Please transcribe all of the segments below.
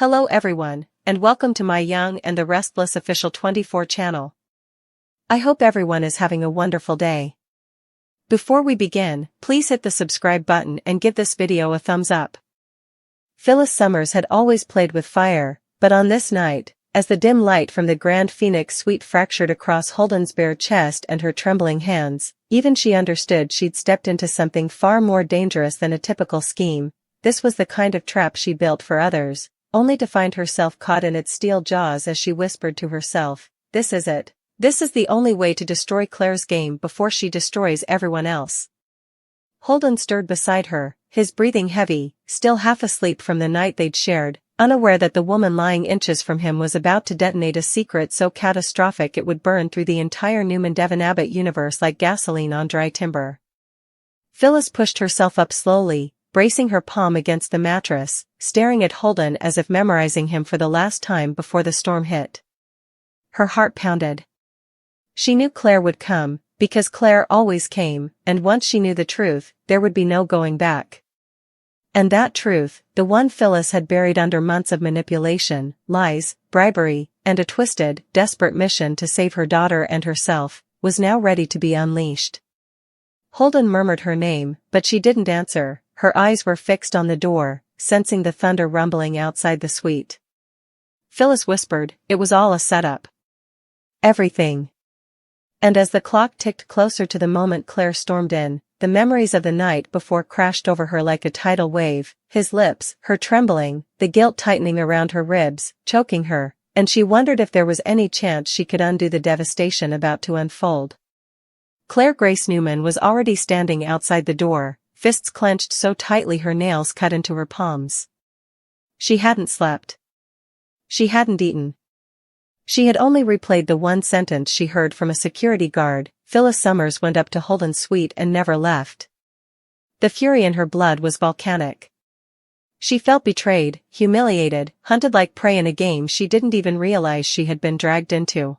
Hello everyone, and welcome to my Young and the Restless Official 24 channel. I hope everyone is having a wonderful day. Before we begin, please hit the subscribe button and give this video a thumbs up. Phyllis Summers had always played with fire, but on this night, as the dim light from the Grand Phoenix suite fractured across Holden's bare chest and her trembling hands, even she understood she'd stepped into something far more dangerous than a typical scheme. This was the kind of trap she built for others, only to find herself caught in its steel jaws as she whispered to herself, "This is it. This is the only way to destroy Claire's game before she destroys everyone else." Holden stirred beside her, his breathing heavy, still half asleep from the night they'd shared, unaware that the woman lying inches from him was about to detonate a secret so catastrophic it would burn through the entire Newman Devon Abbott universe like gasoline on dry timber. Phyllis pushed herself up slowly, bracing her palm against the mattress, staring at Holden as if memorizing him for the last time before the storm hit. Her heart pounded. She knew Claire would come, because Claire always came, and once she knew the truth, there would be no going back. And that truth, the one Phyllis had buried under months of manipulation, lies, bribery, and a twisted, desperate mission to save her daughter and herself, was now ready to be unleashed. Holden murmured her name, but she didn't answer. Her eyes were fixed on the door, sensing the thunder rumbling outside the suite. Phyllis whispered, "It was all a setup. Everything." And as the clock ticked closer to the moment Claire stormed in, the memories of the night before crashed over her like a tidal wave, his lips, her trembling, the guilt tightening around her ribs, choking her, and she wondered if there was any chance she could undo the devastation about to unfold. Claire Grace Newman was already standing outside the door, fists clenched so tightly her nails cut into her palms. She hadn't slept. She hadn't eaten. She had only replayed the one sentence she heard from a security guard. Phyllis Summers went up to Holden's suite and never left. The fury in her blood was volcanic. She felt betrayed, humiliated, hunted like prey in a game she didn't even realize she had been dragged into.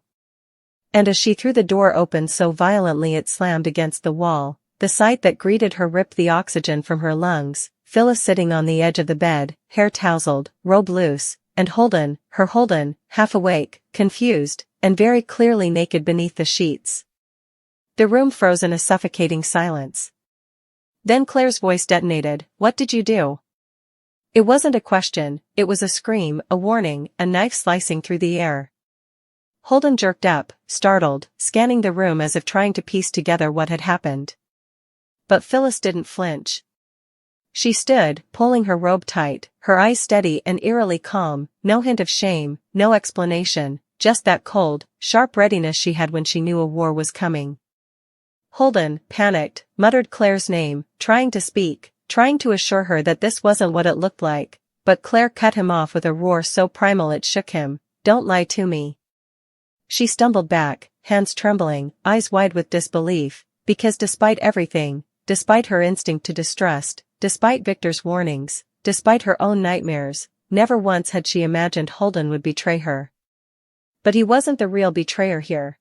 And as she threw the door open so violently it slammed against the wall, the sight that greeted her ripped the oxygen from her lungs. Phyllis sitting on the edge of the bed, hair tousled, robe loose, and Holden, half awake, confused, and very clearly naked beneath the sheets. The room froze in a suffocating silence. Then Claire's voice detonated, "What did you do?" It wasn't a question, it was a scream, a warning, a knife slicing through the air. Holden jerked up, startled, scanning the room as if trying to piece together what had happened. But Phyllis didn't flinch. She stood, pulling her robe tight, her eyes steady and eerily calm, no hint of shame, no explanation, just that cold, sharp readiness she had when she knew a war was coming. Holden, panicked, muttered Claire's name, trying to speak, trying to assure her that this wasn't what it looked like, but Claire cut him off with a roar so primal it shook him. "Don't lie to me." She stumbled back, hands trembling, eyes wide with disbelief, because despite everything, despite her instinct to distrust, despite Victor's warnings, despite her own nightmares, never once had she imagined Holden would betray her. But he wasn't the real betrayer here.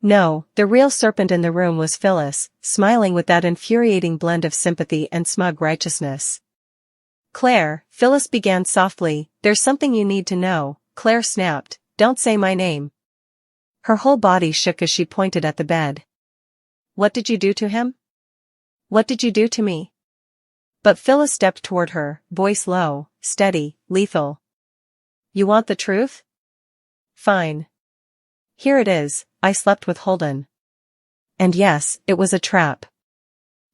No, the real serpent in the room was Phyllis, smiling with that infuriating blend of sympathy and smug righteousness. "Claire," Phyllis began softly, "there's something you need to know." Claire snapped, "Don't say my name." Her whole body shook as she pointed at the bed. "What did you do to him? What did you do to me?" But Phyllis stepped toward her, voice low, steady, lethal. "You want the truth? Fine. Here it is, I slept with Holden. And yes, it was a trap."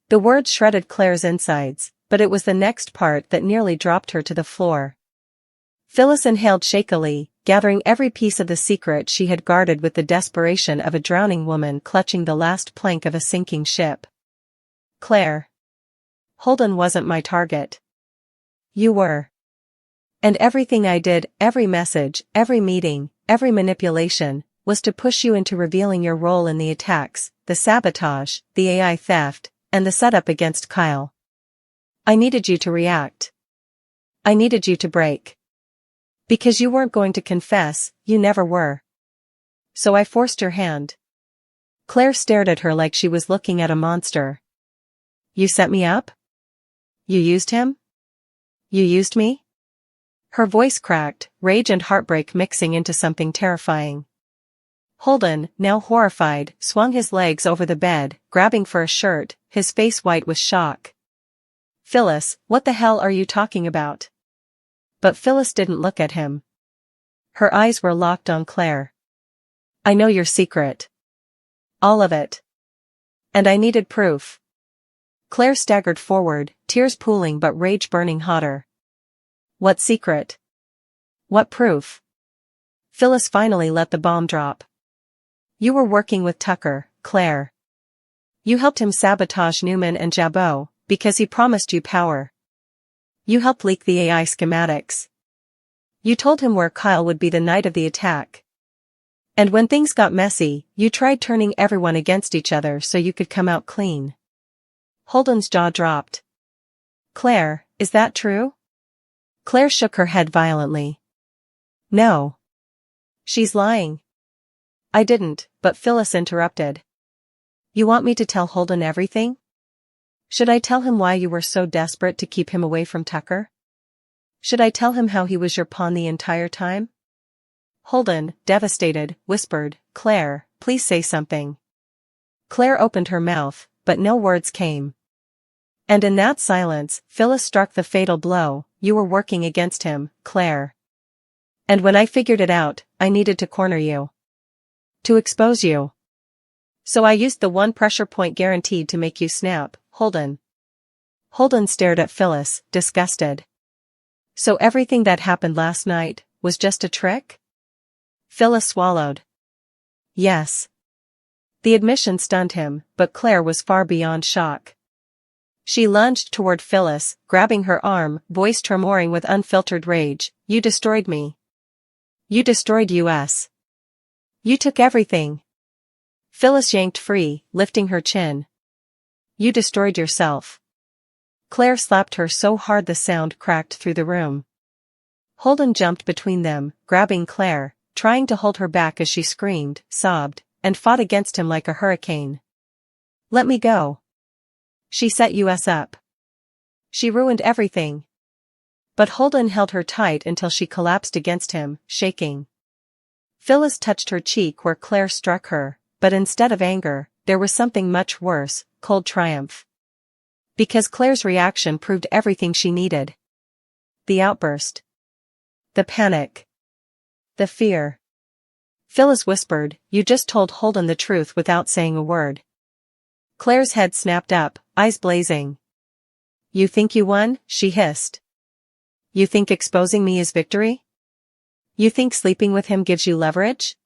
The words shredded Claire's insides, but it was the next part that nearly dropped her to the floor. Phyllis inhaled shakily, gathering every piece of the secret she had guarded with the desperation of a drowning woman clutching the last plank of a sinking ship. "Claire. Holden wasn't my target. You were. And everything I did, every message, every meeting, every manipulation, was to push you into revealing your role in the attacks, the sabotage, the AI theft, and the setup against Kyle. I needed you to react. I needed you to break. Because you weren't going to confess, you never were. So I forced your hand." Claire stared at her like she was looking at a monster. "You set me up? You used him? You used me?" Her voice cracked, rage and heartbreak mixing into something terrifying. Holden, now horrified, swung his legs over the bed, grabbing for a shirt, his face white with shock. "Phyllis, what the hell are you talking about?" But Phyllis didn't look at him. Her eyes were locked on Claire. "I know your secret. All of it. And I needed proof." Claire staggered forward, tears pooling but rage burning hotter. "What secret? What proof?" Phyllis finally let the bomb drop. "You were working with Tucker, Claire. You helped him sabotage Newman and Jabot, because he promised you power. You helped leak the AI schematics. You told him where Kyle would be the night of the attack. And when things got messy, you tried turning everyone against each other so you could come out clean." Holden's jaw dropped. "Claire, is that true?" Claire shook her head violently. "No. She's lying." "I didn't," but Phyllis interrupted. "You want me to tell Holden everything? Should I tell him why you were so desperate to keep him away from Tucker? Should I tell him how he was your pawn the entire time?" Holden, devastated, whispered, "Claire, please say something." Claire opened her mouth, but no words came. And in that silence, Phyllis struck the fatal blow. "You were working against him, Claire. And when I figured it out, I needed to corner you. To expose you. So I used the one pressure point guaranteed to make you snap, Holden." Holden stared at Phyllis, disgusted. "So everything that happened last night was just a trick?" Phyllis swallowed. "Yes." The admission stunned him, but Claire was far beyond shock. She lunged toward Phyllis, grabbing her arm, voice tremoring with unfiltered rage. "You destroyed me. You destroyed us. You took everything." Phyllis yanked free, lifting her chin. "You destroyed yourself." Claire slapped her so hard the sound cracked through the room. Holden jumped between them, grabbing Claire, trying to hold her back as she screamed, sobbed, and fought against him like a hurricane. "Let me go. She set us up. She ruined everything." But Holden held her tight until she collapsed against him, shaking. Phyllis touched her cheek where Claire struck her, but instead of anger, there was something much worse, cold triumph. Because Claire's reaction proved everything she needed. The outburst. The panic. The fear. Phyllis whispered, "You just told Holden the truth without saying a word." Claire's head snapped up, eyes blazing. "You think you won?" she hissed. "You think exposing me is victory? You think sleeping with him gives you leverage?"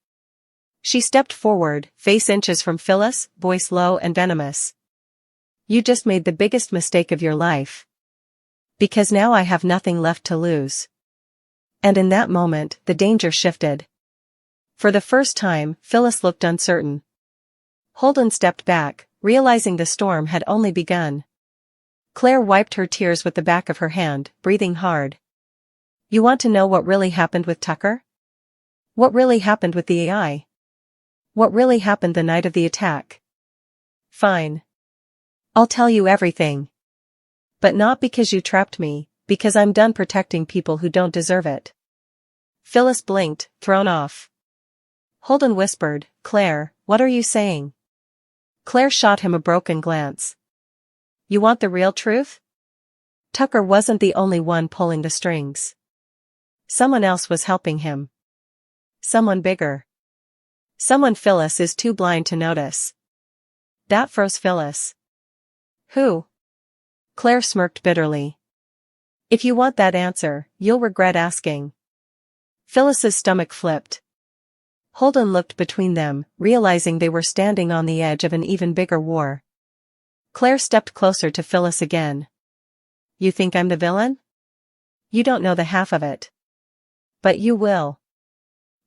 She stepped forward, face inches from Phyllis, voice low and venomous. "You just made the biggest mistake of your life. Because now I have nothing left to lose." And in that moment, the danger shifted. For the first time, Phyllis looked uncertain. Holden stepped back, realizing the storm had only begun. Claire wiped her tears with the back of her hand, breathing hard. "You want to know what really happened with Tucker? What really happened with the AI? What really happened the night of the attack? Fine. I'll tell you everything. But not because you trapped me, because I'm done protecting people who don't deserve it." Phyllis blinked, thrown off. Holden whispered, "Claire, what are you saying?" Claire shot him a broken glance. "You want the real truth? Tucker wasn't the only one pulling the strings. Someone else was helping him. Someone bigger. Someone Phyllis is too blind to notice." That froze Phyllis. "Who?" Claire smirked bitterly. "If you want that answer, you'll regret asking." Phyllis's stomach flipped. Holden looked between them, realizing they were standing on the edge of an even bigger war. Claire stepped closer to Phyllis again. "You think I'm the villain? You don't know the half of it. But you will.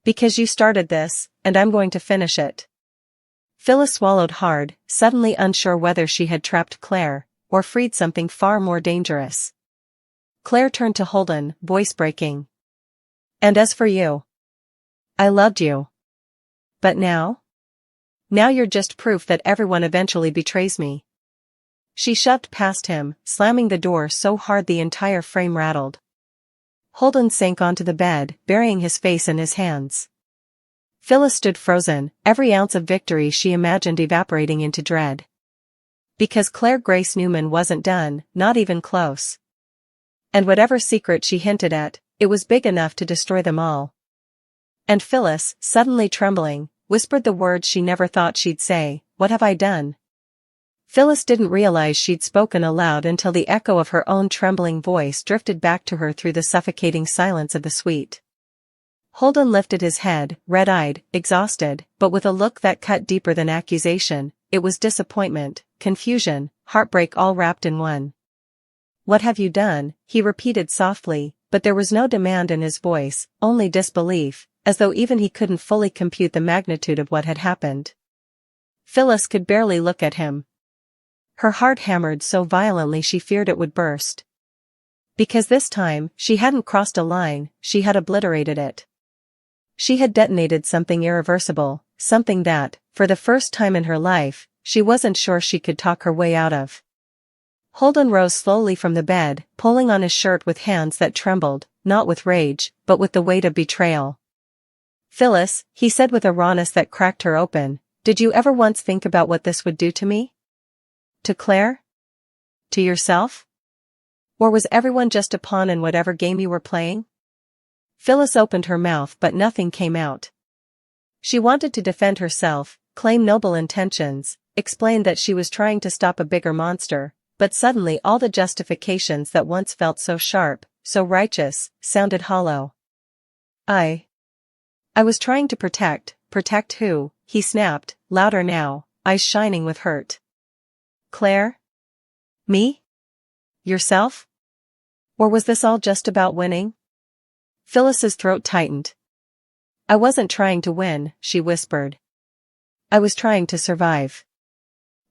Because you started this, and I'm going to finish it." Phyllis swallowed hard, suddenly unsure whether she had trapped Claire, or freed something far more dangerous. Claire turned to Holden, voice breaking. "And as for you, I loved you. But now? Now you're just proof that everyone eventually betrays me." She shoved past him, slamming the door so hard the entire frame rattled. Holden sank onto the bed, burying his face in his hands. Phyllis stood frozen, every ounce of victory she imagined evaporating into dread. Because Claire Grace Newman wasn't done, not even close. And whatever secret she hinted at, it was big enough to destroy them all. And Phyllis, suddenly trembling, whispered the words she never thought she'd say, "What have I done?" Phyllis didn't realize she'd spoken aloud until the echo of her own trembling voice drifted back to her through the suffocating silence of the suite. Holden lifted his head, red-eyed, exhausted, but with a look that cut deeper than accusation. It was disappointment, confusion, heartbreak all wrapped in one. "What have you done?" he repeated softly, but there was no demand in his voice, only disbelief, as though even he couldn't fully compute the magnitude of what had happened. Phyllis could barely look at him. Her heart hammered so violently she feared it would burst. Because this time, she hadn't crossed a line, she had obliterated it. She had detonated something irreversible, something that, for the first time in her life, she wasn't sure she could talk her way out of. Holden rose slowly from the bed, pulling on his shirt with hands that trembled, not with rage, but with the weight of betrayal. "Phyllis," he said with a rawness that cracked her open, "did you ever once think about what this would do to me? To Claire? To yourself? Or was everyone just a pawn in whatever game you were playing?" Phyllis opened her mouth but nothing came out. She wanted to defend herself, claim noble intentions, explain that she was trying to stop a bigger monster, but suddenly all the justifications that once felt so sharp, so righteous, sounded hollow. I was trying to protect who?" he snapped, louder now, eyes shining with hurt. "Claire? Me? Yourself? Or was this all just about winning?" Phyllis's throat tightened. "I wasn't trying to win," she whispered. "I was trying to survive."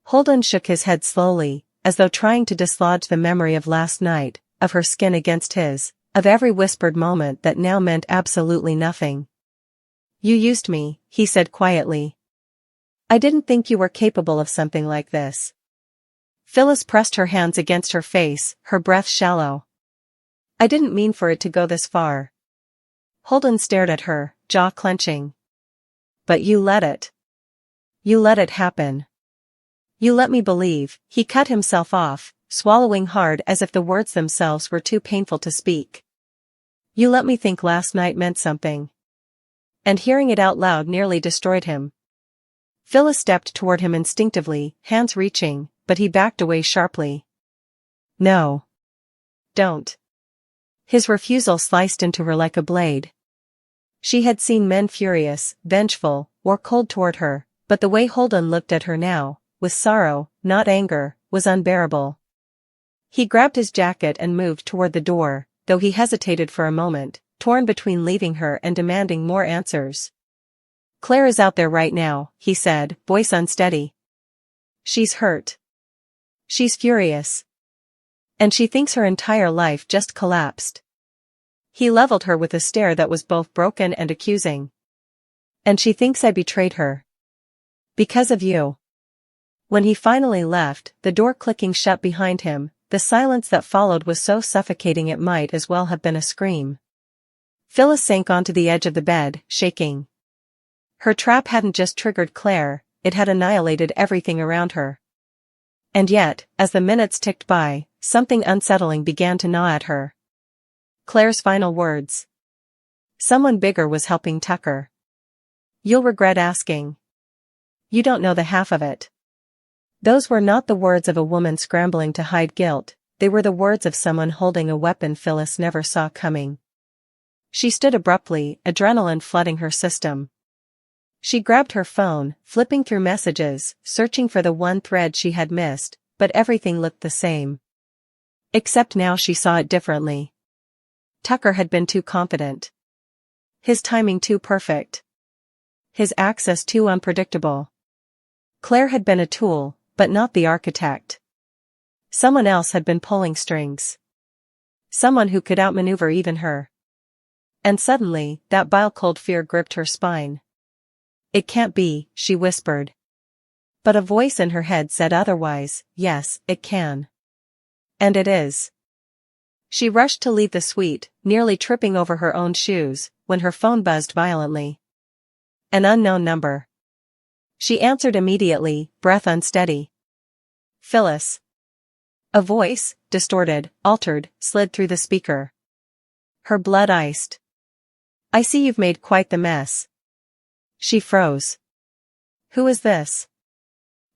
Holden shook his head slowly, as though trying to dislodge the memory of last night, of her skin against his, of every whispered moment that now meant absolutely nothing. "You used me," he said quietly. "I didn't think you were capable of something like this." Phyllis pressed her hands against her face, her breath shallow. "I didn't mean for it to go this far." Holden stared at her, jaw clenching. "But you let it. You let it happen. You let me believe." He cut himself off, swallowing hard as if the words themselves were too painful to speak. "You let me think last night meant something." And hearing it out loud nearly destroyed him. Phyllis stepped toward him instinctively, hands reaching, but he backed away sharply. "No. Don't." His refusal sliced into her like a blade. She had seen men furious, vengeful, or cold toward her, but the way Holden looked at her now, with sorrow, not anger, was unbearable. He grabbed his jacket and moved toward the door, though he hesitated for a moment, torn between leaving her and demanding more answers. "Claire is out there right now," he said, voice unsteady. "She's hurt. She's furious. And she thinks her entire life just collapsed." He leveled her with a stare that was both broken and accusing. "And she thinks I betrayed her. Because of you." When he finally left, the door clicking shut behind him, the silence that followed was so suffocating it might as well have been a scream. Phyllis sank onto the edge of the bed, shaking. Her trap hadn't just triggered Claire, it had annihilated everything around her. And yet, as the minutes ticked by, something unsettling began to gnaw at her. Claire's final words. Someone bigger was helping Tucker. "You'll regret asking. You don't know the half of it." Those were not the words of a woman scrambling to hide guilt, they were the words of someone holding a weapon Phyllis never saw coming. She stood abruptly, adrenaline flooding her system. She grabbed her phone, flipping through messages, searching for the one thread she had missed, but everything looked the same. Except now she saw it differently. Tucker had been too confident. His timing too perfect. His access too unpredictable. Claire had been a tool, but not the architect. Someone else had been pulling strings. Someone who could outmaneuver even her. And suddenly, that bile-cold fear gripped her spine. "It can't be," she whispered. But a voice in her head said otherwise. "Yes, it can. And it is." She rushed to leave the suite, nearly tripping over her own shoes, when her phone buzzed violently. An unknown number. She answered immediately, breath unsteady. Phyllis. A voice, distorted, altered, slid through the speaker. Her blood iced. I see you've made quite the mess. She froze. Who is this?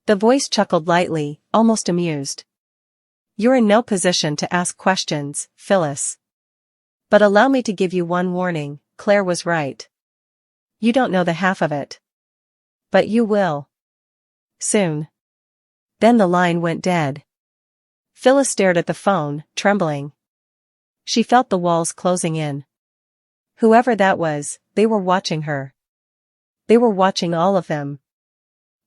The voice chuckled lightly, almost amused. You're in no position to ask questions, Phyllis. But allow me to give you one warning, Claire was right. You don't know the half of it. But you will. Soon. Then the line went dead. Phyllis stared at the phone, trembling. She felt the walls closing in. Whoever that was, they were watching her. They were watching all of them.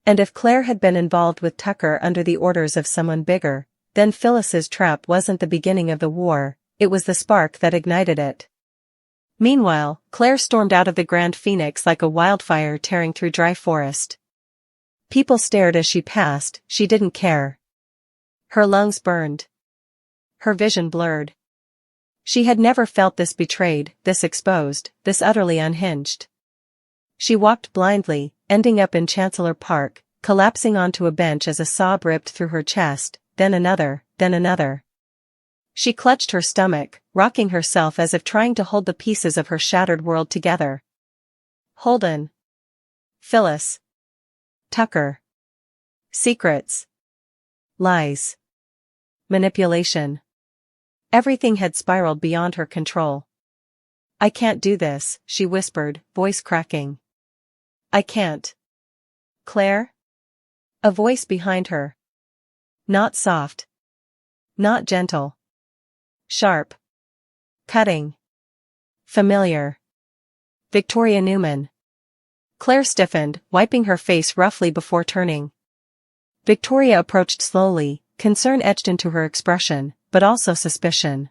And if Claire had been involved with Tucker under the orders of someone bigger, then Phyllis's trap wasn't the beginning of the war, it was the spark that ignited it. Meanwhile, Claire stormed out of the Grand Phoenix like a wildfire tearing through dry forest. People stared as she passed, she didn't care. Her lungs burned. Her vision blurred. She had never felt this betrayed, this exposed, this utterly unhinged. She walked blindly, ending up in Chancellor Park, collapsing onto a bench as a sob ripped through her chest, then another, then another. She clutched her stomach, rocking herself as if trying to hold the pieces of her shattered world together. Holden. Phyllis. Tucker. Secrets. Lies. Manipulation. Everything had spiraled beyond her control. I can't do this, she whispered, voice cracking. I can't. Claire? A voice behind her. Not soft. Not gentle. Sharp. Cutting. Familiar. Victoria Newman. Claire stiffened, wiping her face roughly before turning. Victoria approached slowly, concern etched into her expression, but also suspicion.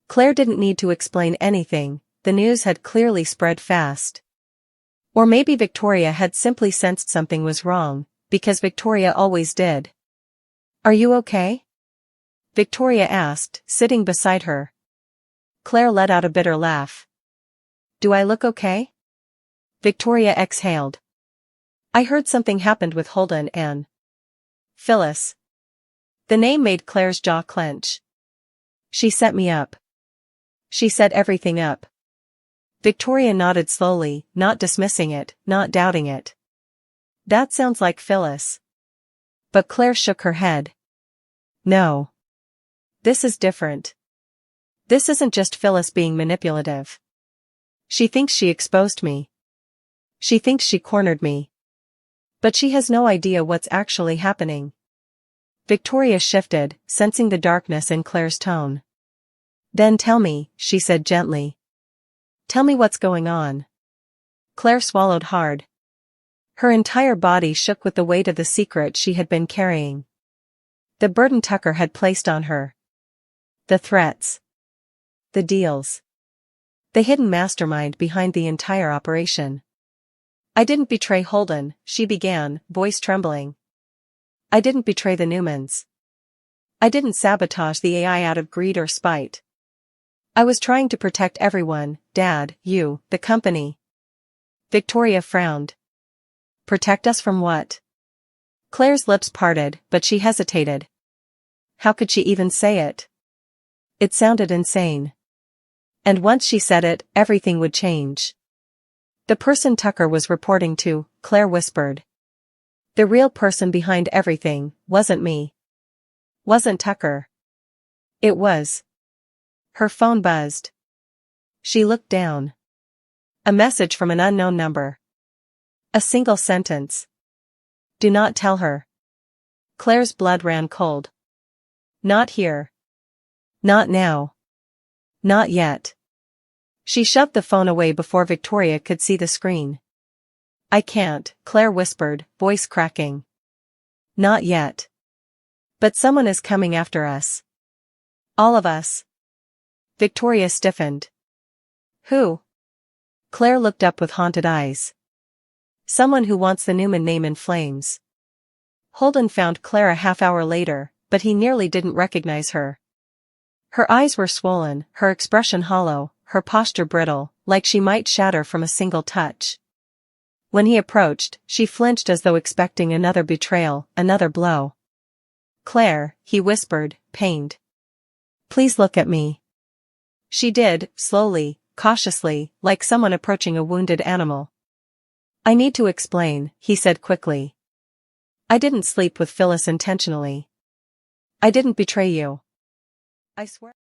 Claire didn't need to explain anything, the news had clearly spread fast. Or maybe Victoria had simply sensed something was wrong, because Victoria always did. Are you okay? Victoria asked, sitting beside her. Claire let out a bitter laugh. Do I look okay? Victoria exhaled. I heard something happened with Holden and Phyllis. The name made Claire's jaw clench. She set me up. She set everything up. Victoria nodded slowly, not dismissing it, not doubting it. That sounds like Phyllis. But Claire shook her head. No. This is different. This isn't just Phyllis being manipulative. She thinks she exposed me. She thinks she cornered me. But she has no idea what's actually happening. Victoria shifted, sensing the darkness in Claire's tone. Then tell me, she said gently. Tell me what's going on. Claire swallowed hard. Her entire body shook with the weight of the secret she had been carrying. The burden Tucker had placed on her. The threats. The deals. The hidden mastermind behind the entire operation. I didn't betray Holden, she began, voice trembling. I didn't betray the Newmans. I didn't sabotage the AI out of greed or spite. I was trying to protect everyone, Dad, you, the company. Victoria frowned. Protect us from what? Claire's lips parted, but she hesitated. How could she even say it? It sounded insane. And once she said it, everything would change. The person Tucker was reporting to, Claire whispered. The real person behind everything, wasn't me. Wasn't Tucker. It was. Her phone buzzed. She looked down. A message from an unknown number. A single sentence. Do not tell her. Claire's blood ran cold. Not here. Not now. Not yet. She shoved the phone away before Victoria could see the screen. I can't, Claire whispered, voice cracking. Not yet. But someone is coming after us. All of us. Victoria stiffened. Who? Claire looked up with haunted eyes. Someone who wants the Newman name in flames. Holden found Claire a half-hour later, but he nearly didn't recognize her. Her eyes were swollen, her expression hollow, her posture brittle, like she might shatter from a single touch. When he approached, she flinched as though expecting another betrayal, another blow. "Claire," he whispered, pained. "Please look at me." She did, slowly, cautiously, like someone approaching a wounded animal. "I need to explain," he said quickly. "I didn't sleep with Phyllis intentionally. I didn't betray you. I swear."